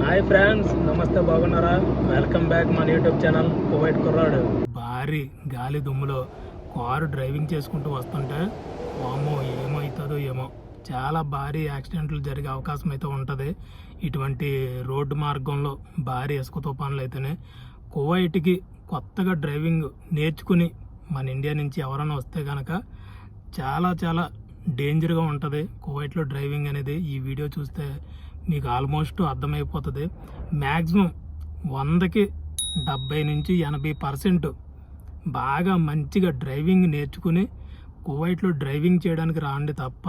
Hi friends, నమస్తే, బాగున్నారా? Welcome back మన యూట్యూబ్ ఛానల్ కువైట్ కుర్రాడు. భారీ గాలి దుమ్ములో కారు డ్రైవింగ్ చేసుకుంటూ వస్తుంటే వామ్మో ఏమవుతుందో ఏమో, చాలా భారీ యాక్సిడెంట్లు జరిగే అవకాశం అయితే ఉంటుంది. ఇటువంటి రోడ్డు మార్గంలో భారీ ఇసుక తుఫాన్లు అయితేనే కువైట్కి కొత్తగా డ్రైవింగ్ నేర్చుకుని మన ఇండియా నుంచి ఎవరైనా వస్తే కనుక చాలా చాలా డేంజర్గా ఉంటుంది కువైట్లో డ్రైవింగ్ అనేది. ఈ వీడియో చూస్తే మీకు ఆల్మోస్ట్ అర్థమైపోతుంది. మ్యాక్సిమం 100కి 70 నుంచి 80% బాగా మంచిగా డ్రైవింగ్ నేర్చుకుని కువైట్లో డ్రైవింగ్ చేయడానికి రాండి తప్ప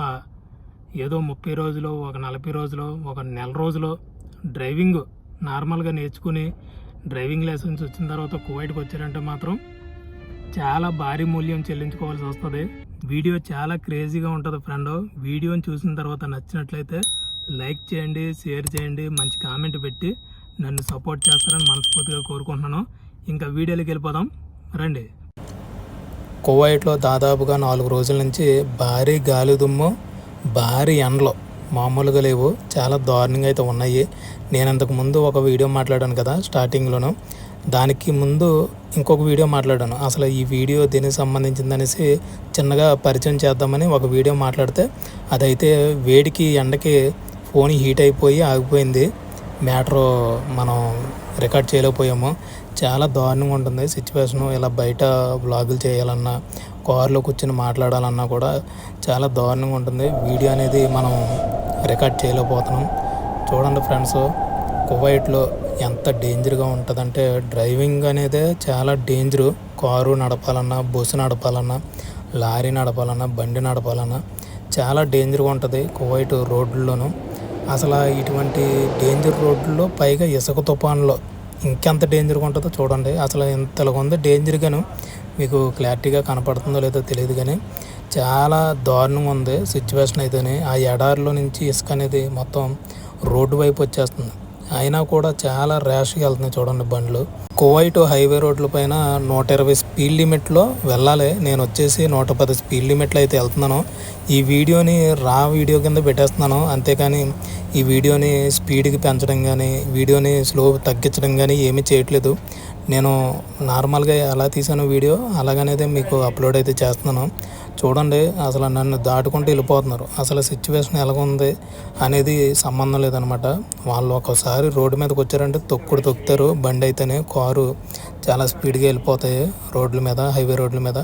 ఏదో 30 రోజులు, ఒక 40 రోజులు, ఒక నెల రోజులు డ్రైవింగ్ నార్మల్గా నేర్చుకుని డ్రైవింగ్ లైసెన్స్ వచ్చిన తర్వాత కువైట్కి వచ్చారంటే మాత్రం చాలా భారీ మూల్యం చెల్లించుకోవాల్సి వస్తుంది. వీడియో చాలా క్రేజీగా ఉంటుంది ఫ్రెండ్. వీడియోని చూసిన తర్వాత నచ్చినట్లయితే లైక్ చేయండి, షేర్ చేయండి, మంచి కామెంట్ పెట్టి నన్ను సపోర్ట్ చేస్తారని మనస్ఫూర్తిగా కోరుకుంటున్నాను. ఇంకా వీడియోలోకి వెళ్ళిపోదాం రండి. కువైట్లో దాదాపుగా 4 రోజుల నుంచి భారీ గాలి దుమ్ము, భారీ ఎండలు మామూలుగా లేవు, చాలా దారుణంగా అయితే ఉన్నాయి. నేను అంతకుముందు ఒక వీడియో మాట్లాడాను కదా స్టార్టింగ్లోను, దానికి ముందు ఇంకొక వీడియో మాట్లాడాను. అసలు ఈ వీడియో దీనికి సంబంధించిందనేసి చిన్నగా పరిచయం చేద్దామని ఒక వీడియో మాట్లాడితే అదైతే వేడికి ఎండకి ఫోన్ హీట్ అయిపోయి ఆగిపోయింది. మ్యాటర్ మనం రికార్డ్ చేయలేకపోయాము. చాలా దారుణంగా ఉంటుంది సిచ్యువేషను. ఇలా బయట వ్లాగులు చేయాలన్నా, కారులో కూర్చొని మాట్లాడాలన్నా కూడా చాలా దారుణంగా ఉంటుంది. వీడియో అనేది మనం రికార్డ్ చేయలేకపోతున్నాం. చూడండి ఫ్రెండ్స్, కువైట్లో ఎంత డేంజర్గా ఉంటుందంటే డ్రైవింగ్ అనేది చాలా డేంజరు. కారు నడపాలన్నా, బస్సు నడపాలన్నా, లారీ నడపాలన్నా, బండి నడపాలన్నా చాలా డేంజర్గా ఉంటుంది కువైట్ రోడ్లలోనూ. అసలు ఇటువంటి డేంజర్ రోడ్లలో పైగా ఇసుక తుఫాన్లో ఇంకెంత డేంజర్గా ఉంటుందో చూడండి. అసలు ఇంతలాగా ఉంది డేంజర్గాను. మీకు క్లారిటీగా కనపడుతుందో లేదో తెలియదు కానీ చాలా దారుణంగా ఉంది సిచ్యువేషన్ అయితేనే. ఆ ఎడారిలో నుంచి ఇసుక అనేది మొత్తం రోడ్డు వైపు వచ్చేస్తుంది. అయినా కూడా చాలా ర్యాష్గా వెళ్తున్నాయి చూడండి బండ్లు. కువైట్ హైవే రోడ్ల పైన 120 స్పీడ్ లిమిట్లో వెళ్ళాలి. నేను వచ్చేసి 110 స్పీడ్ లిమిట్లో అయితే వెళ్తున్నాను. ఈ వీడియోని రా వీడియో కింద పెట్టేస్తున్నాను, అంతేకాని ఈ వీడియోని స్పీడ్కి పెంచడం కానీ, వీడియోని స్లో తగ్గించడం కానీ ఏమీ చేయట్లేదు. నేను నార్మల్గా ఎలా తీసాను వీడియో అలాగనేది మీకు అప్లోడ్ అయితే చేస్తున్నాను. చూడండి, అసలు నన్ను దాటుకుంటూ వెళ్ళిపోతున్నారు. అసలు సిచ్యువేషన్ ఎలాగుంది అనేది సంబంధం లేదనమాట. వాళ్ళు ఒకసారి రోడ్డు మీదకి వచ్చారంటే తొక్కుతారు బండి అయితేనే. కారు చాలా స్పీడ్గా వెళ్ళిపోతాయి రోడ్ల మీద, హైవే రోడ్ల మీద.